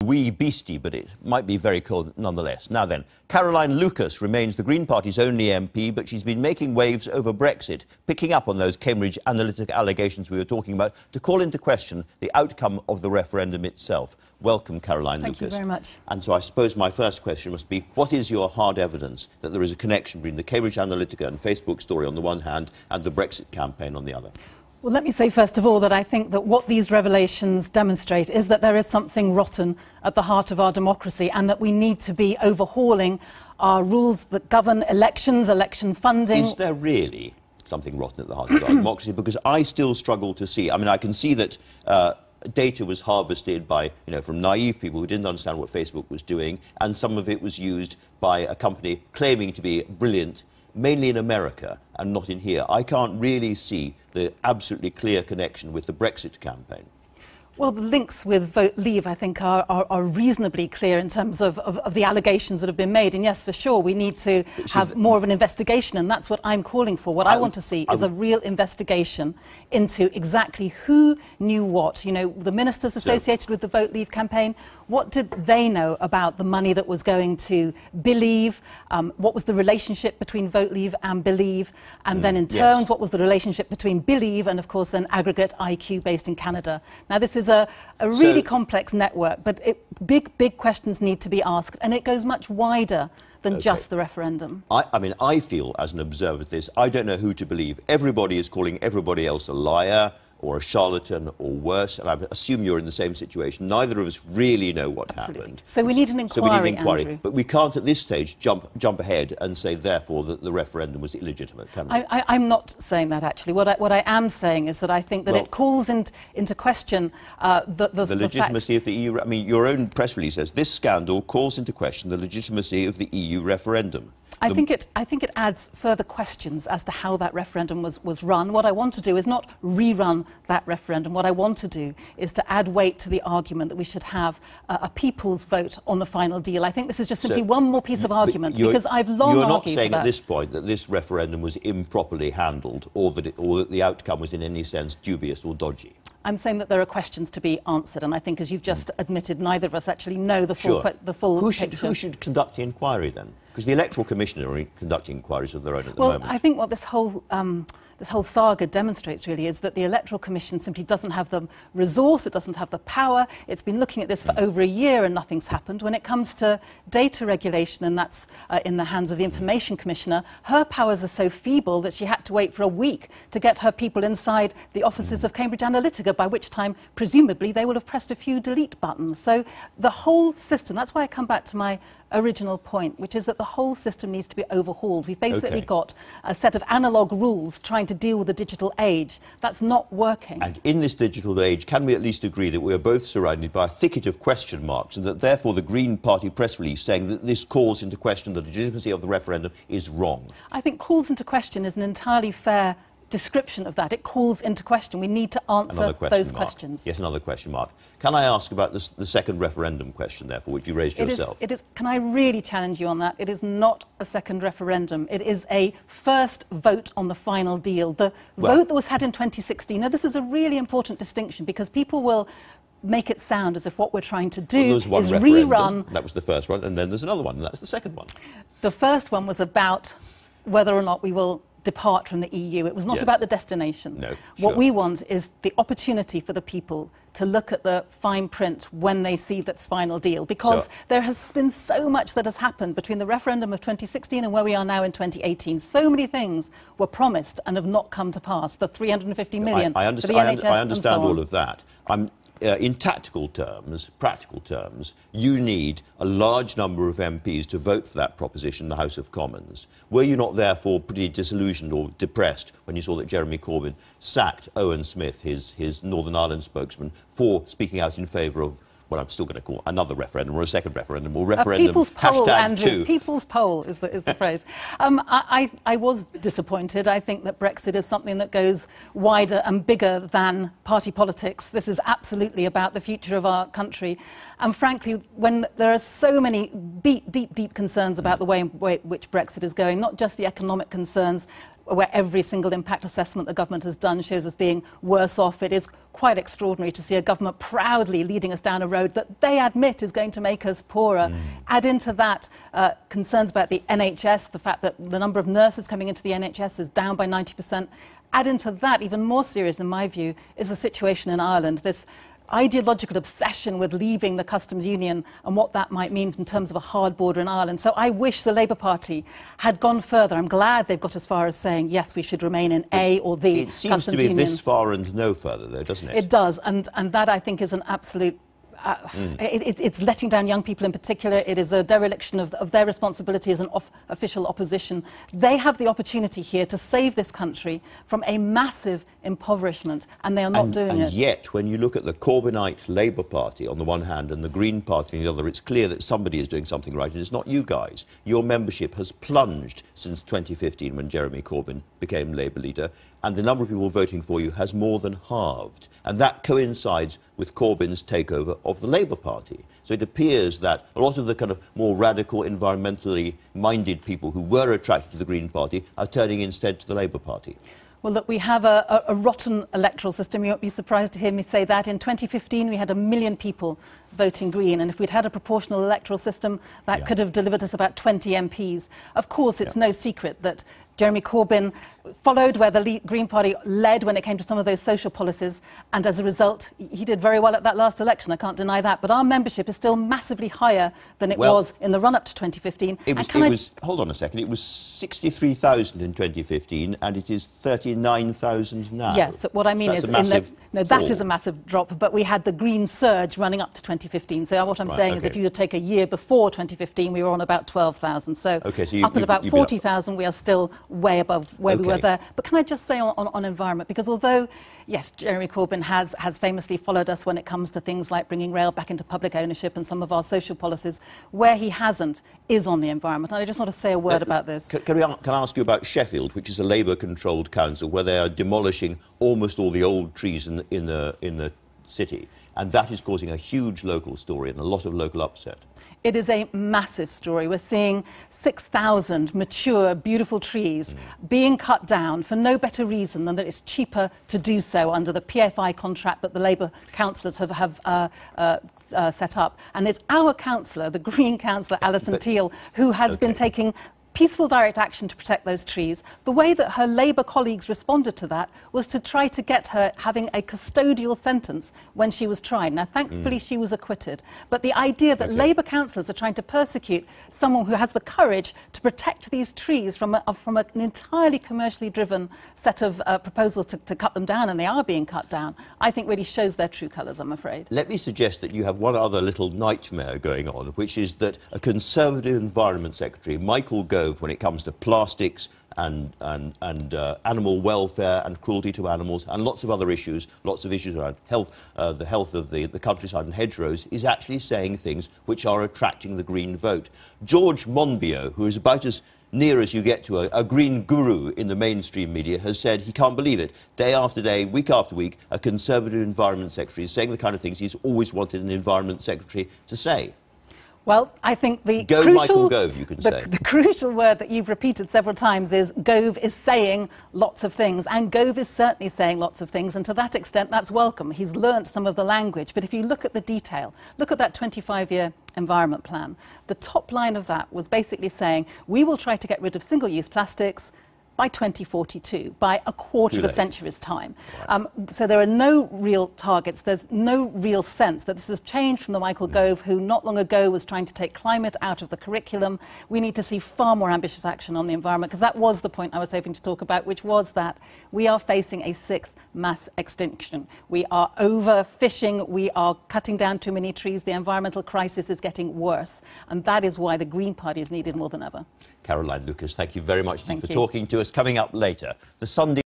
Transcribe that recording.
Wee beastie, but it might be very cold nonetheless. Now then, Caroline Lucas remains the Green Party's only MP, but she's been making waves over Brexit, picking up on those Cambridge Analytica allegations we were talking about to call into question the outcome of the referendum itself. Welcome, Caroline Lucas. Thank you very much. And so I suppose my first question must be, what is your hard evidence that there is a connection between the Cambridge Analytica and Facebook story on the one hand and the Brexit campaign on the other? Well, let me say first of all that I think that what these revelations demonstrate is that there is something rotten at the heart of our democracy and that we need to be overhauling our rules that govern elections, election funding. Is there really something rotten at the heart of our democracy? Because I still struggle to see. I mean, I can see that data was harvested by, from naive people who didn't understand what Facebook was doing, and some of it was used by a company claiming to be brilliant, mainly in America and not in here. I can't really see the absolutely clear connection with the Brexit campaign. Well, the links with Vote Leave, I think, are reasonably clear in terms of the allegations that have been made. And yes, for sure, we need to have more of an investigation, and that's what I'm calling for. What I want to see is a real investigation into exactly who knew what. The ministers associated with the Vote Leave campaign, what did they know about the money that was going to Believe? What was the relationship between Vote Leave and Believe? And then in turn, what was the relationship between Believe and, of course, then Aggregate IQ based in Canada? Now, this is a really complex network, but big questions need to be asked, and it goes much wider than just the referendum. I mean, I feel, as an observer of this, I don't know who to believe. Everybody is calling everybody else a liar or a charlatan or worse, and I assume you're in the same situation. Neither of us really know what happened. So we need an inquiry, Andrew. But we can't at this stage jump ahead and say, therefore, that the referendum was illegitimate, can we? I'm not saying that, actually. What I am saying is that I think that it calls into question the legitimacy of the EU. I mean, your own press release says, this scandal calls into question the legitimacy of the EU referendum. I think it adds further questions as to how that referendum was run. What I want to do is not rerun that referendum. What I want to do is to add weight to the argument that we should have a people's vote on the final deal. I think this is just simply one more piece of argument, because I've long argued You're not saying at this point that this referendum was improperly handled, or that the outcome was in any sense dubious or dodgy. I'm saying that there are questions to be answered, and I think, as you've just admitted, neither of us actually know the full picture. Who should conduct the inquiry then? Because the Electoral Commission are conducting inquiries of their own at the moment. Well, I think what this whole saga demonstrates really is that the Electoral Commission simply doesn't have the resource, it doesn't have the power. It's been looking at this for over a year and nothing's happened. When it comes to data regulation, and that's in the hands of the Information Commissioner, her powers are so feeble that she had to wait for a week to get her people inside the offices of Cambridge Analytica, by which time, presumably, they will have pressed a few delete buttons. So the whole system, that's why I come back to my original point, which is that the whole system needs to be overhauled. We've basically got a set of analogue rules trying to deal with the digital age. That's not working. And in this digital age, can we at least agree that we are both surrounded by a thicket of question marks, and that therefore the Green Party press release saying that this calls into question the legitimacy of the referendum is wrong? I think calls into question is an entirely fair description of that. It calls into question. We need to answer those questions. Yes, another question mark. Can I ask about the second referendum question, therefore, which you raised yourself? Can I really challenge you on that? It is not a second referendum. It is a first vote on the final deal. The vote that was had in 2016. Now, this is a really important distinction, because people will make it sound as if what we're trying to do is rerun. That was the first one, and then there's another one, and that's the second one. The first one was about whether or not we will depart from the EU. It was not about the destination. No, what we want is the opportunity for the people to look at the fine print when they see that final deal, because there has been so much that has happened between the referendum of 2016 and where we are now in 2018. So many things were promised and have not come to pass. The 350 million for the NHS I understand all of that. In tactical terms, practical terms, you need a large number of MPs to vote for that proposition in the House of Commons. Were you not therefore pretty disillusioned or depressed when you saw that Jeremy Corbyn sacked Owen Smith, his Northern Ireland spokesman, for speaking out in favour of, well, I'm still going to call another referendum, or a second referendum, or referendum people's poll, Andrew. #2. People's poll is the phrase. I was disappointed. I think that Brexit is something that goes wider and bigger than party politics. This is absolutely about the future of our country. And frankly, when there are so many deep concerns about the way in which Brexit is going, not just the economic concerns, where every single impact assessment the government has done shows us being worse off. It is quite extraordinary to see a government proudly leading us down a road that they admit is going to make us poorer. Add into that concerns about the NHS, the fact that the number of nurses coming into the NHS is down by 90%. Add into that, even more serious in my view, is the situation in Ireland. This ideological obsession with leaving the customs union and what that might mean in terms of a hard border in Ireland. So I wish the Labour Party had gone further. I'm glad they've got as far as saying, yes, we should remain in A or the customs union. It seems to be this far and no further, though, doesn't it? It does, and that, I think, is an absolute... it's letting down young people in particular. It is a dereliction of their responsibility as an official opposition. They have the opportunity here to save this country from a massive impoverishment, and they are not doing it. And yet, when you look at the Corbynite Labour Party on the one hand and the Green Party on the other, it's clear that somebody is doing something right, and it's not you guys. Your membership has plunged since 2015 when Jeremy Corbyn became Labour leader, and the number of people voting for you has more than halved. And that coincides with Corbyn's takeover of the Labour Party. So it appears that a lot of the kind of more radical, environmentally minded people who were attracted to the Green Party are turning instead to the Labour Party. Well, look, we have a rotten electoral system. You won't be surprised to hear me say that. In 2015, we had 1 million people voting Green, and if we'd had a proportional electoral system, that could have delivered us about 20 MPs. Of course, it's no secret that Jeremy Corbyn followed where the Green Party led when it came to some of those social policies, and as a result, he did very well at that last election. I can't deny that. But our membership is still massively higher than it was in the run-up to 2015. Hold on a second, it was 63,000 in 2015, and it is 39,000 now. Yes, what I mean is, that is a massive drop, but we had the Green surge running up to 2015. So what I'm saying is, if you would take a year before 2015, we were on about 12,000. So up at about 40,000, we are still way above where we were there. But can I just say on environment, because although, yes, Jeremy Corbyn has famously followed us when it comes to things like bringing rail back into public ownership and some of our social policies, where he hasn't is on the environment. And I just want to say a word about this. Can I ask you about Sheffield, which is a Labour-controlled council, where they are demolishing almost all the old trees in the city, and that is causing a huge local story and a lot of local upset. It is a massive story. We're seeing 6,000 mature, beautiful trees being cut down for no better reason than that it's cheaper to do so under the PFI contract that the Labour councillors have set up. And it's our councillor, the Green councillor, Alison Teal, who has been taking peaceful direct action to protect those trees. The way that her Labour colleagues responded to that was to try to get her having a custodial sentence when she was tried. Now, thankfully, she was acquitted. But the idea that Labour councillors are trying to persecute someone who has the courage to protect these trees from an entirely commercially driven set of proposals to cut them down, and they are being cut down, I think really shows their true colours, I'm afraid. Let me suggest that you have one other little nightmare going on, which is that a Conservative Environment Secretary, Michael Gove, when it comes to plastics and animal welfare and cruelty to animals and lots of other issues, lots of issues around health, the health of the countryside and hedgerows, is actually saying things which are attracting the Green vote. George Monbiot, who is about as near as you get to a Green guru in the mainstream media, has said he can't believe it. Day after day, week after week, a Conservative Environment Secretary is saying the kind of things he's always wanted an Environment Secretary to say. Well, I think the Michael Gove, you can say. The crucial word that you've repeated several times is Gove is saying lots of things, and Gove is certainly saying lots of things, and to that extent, that's welcome. He's learnt some of the language, but if you look at the detail, look at that 25-year environment plan. The top line of that was basically saying, we will try to get rid of single-use plastics by 2042, by a quarter of a century's time. So there are no real targets. There's no real sense that this has changed from the Michael Gove, who not long ago was trying to take climate out of the curriculum. We need to see far more ambitious action on the environment, because that was the point I was hoping to talk about, which was that we are facing a sixth mass extinction. We are overfishing. We are cutting down too many trees. The environmental crisis is getting worse. And that is why the Green Party is needed more than ever. Caroline Lucas, thank you very much for talking to us. Coming up later, the Sunday